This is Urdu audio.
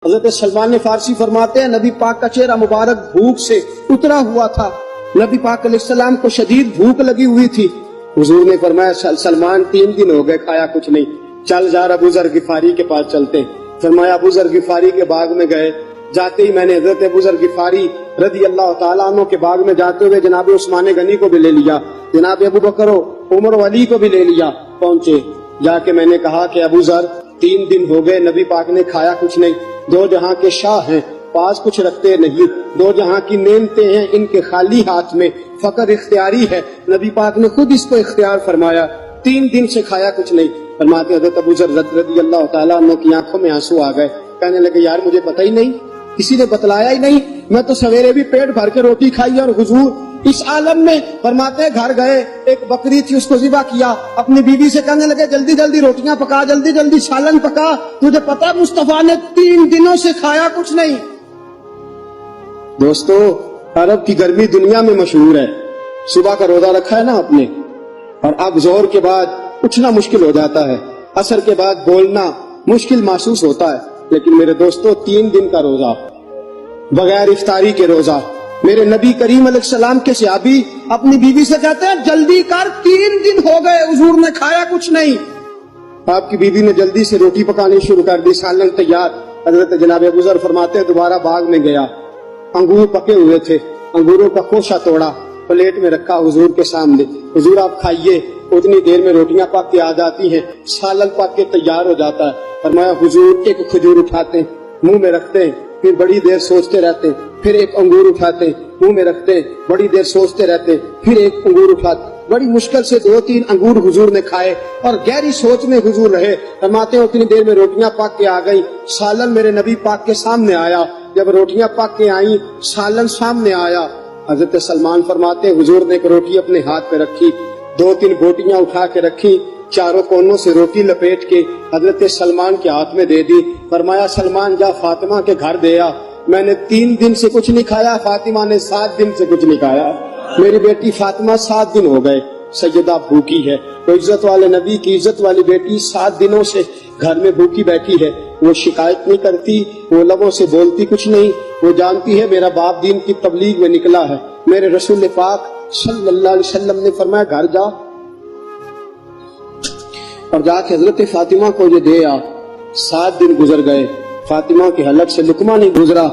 حضرت سلمان فارسی فرماتے ہیں نبی پاک کا چہرہ مبارک بھوک سے اترا ہوا تھا، نبی پاک علیہ السلام کو شدید بھوک لگی ہوئی تھی۔ حضور نے فرمایا سلمان 3 دن ہو گئے کھایا کچھ نہیں، چل جا ابو ذر غفاری کے پاس چلتے۔ فرمایا ابو ذر غفاری کے باغ میں گئے، جاتے ہی میں نے حضرت ابو ذر غفاری رضی اللہ تعالیٰ عنہ کے باغ میں جاتے ہوئے جناب عثمان غنی کو بھی لے لیا، جناب ابو بکر و عمر و علی کو بھی لے لیا۔ پہنچے، جا کے میں نے کہا کہ ابو ذر 3 دن ہو گئے نبی پاک نے کھایا کچھ نہیں، 2 جہاں کے شاہ ہیں، پاس کچھ رکھتے نہیں، 2 جہاں کی نعمتیں ہیں ان کے خالی ہاتھ میں، فقر اختیاری ہے، نبی پاک نے خود اس کو اختیار فرمایا، 3 دن سے کھایا کچھ نہیں۔ فرماتے حضرت ابو ذر رضی اللہ تعالیٰ عنہ کی آنکھوں میں آنسو آ گئے، کہنے لگے یار مجھے پتہ ہی نہیں، کسی نے بتلایا ہی نہیں، میں تو سویرے بھی پیٹ بھر کے روٹی کھائی اور حضور اس عالم میں۔ فرماتے گھر گئے، ایک بکری تھی اس کو ذبح کیا، اپنی بیوی سے کہنے لگے جلدی جلدی روٹیاں پکا، جلدی جلدی سالن پکا، تجھے پتا مصطفیٰ نے 3 دنوں سے کھایا کچھ نہیں۔ دوستو عرب کی گرمی دنیا میں مشہور ہے، صبح کا روزہ رکھا ہے نا آپ نے، اور اب ظہر کے بعد اٹھنا مشکل ہو جاتا ہے، عصر کے بعد بولنا مشکل محسوس ہوتا ہے، لیکن میرے دوستو 3 دن کا روزہ بغیر افطاری کے روزہ، میرے نبی کریم علیہ السلام کے صحابی اپنی بیوی سے کہتے ہیں جلدی کر 3 دن ہو گئے حضور نے کھایا کچھ نہیں۔ آپ کی بیوی نے جلدی سے روٹی پکانی شروع کر دی، سالن تیار۔ حضرت جناب ابو ذر فرماتے ہیں دوبارہ باغ میں گیا، انگور پکے ہوئے تھے، انگوروں کا خوشہ توڑا، پلیٹ میں رکھا حضور کے سامنے، حضور آپ کھائیے۔ اتنی دیر میں روٹیاں پک کے آ جاتی ہیں، سالن پک کے تیار ہو جاتا ہے۔ فرمایا حضور ایک کھجور اٹھاتے ہیں، منہ میں رکھتے ہیں، پھر بڑی دیر سوچتے رہتے ہیں، پھر ایک انگور اٹھاتے ہیں، منہ میں رکھتے ہیں، بڑی دیر سوچتے رہتے ہیں، پھر ایک انگور اٹھاتے ہیں۔ بڑی مشکل سے 2-3 انگور حضور نے کھائے اور گہری سوچ میں حضور رہے۔ فرماتے ہیں اتنی دیر میں روٹیاں پک کے آ گئی، سالن میرے نبی پاک کے سامنے آیا۔ جب روٹیاں پک کے آئیں، سالن سامنے آیا، حضرت سلمان فرماتے ہیں حضور نے ایک روٹی اپنے ہاتھ پہ رکھی، 2-3 بوٹیاں اٹھا کے رکھی، چاروں کونوں سے روٹی لپیٹ کے حضرت سلمان کے ہاتھ میں دے دی۔ فرمایا سلمان جا فاطمہ کے گھر دے آ، میں نے 3 دن سے کچھ نہیں کھایا، فاطمہ نے 7 دن سے کچھ نہیں کھایا، میری بیٹی فاطمہ 7 دن ہو گئے سیدہ بھوکی ہے۔ تو عزت والے نبی کی عزت والی بیٹی 7 دنوں سے گھر میں بھوکی بیٹھی ہے، وہ شکایت نہیں کرتی، وہ لبوں سے بولتی کچھ نہیں، وہ جانتی ہے میرا باپ دین کی تبلیغ میں نکلا ہے۔ میرے رسول پاک صلی اللہ علیہ وسلم نے فرمایا گھر جا اور جا کے حضرت فاطمہ کو یہ دے آ۔ 7 دن گزر گئے، فاطمہ کے حلق سے لقمہ نہیں گزرا۔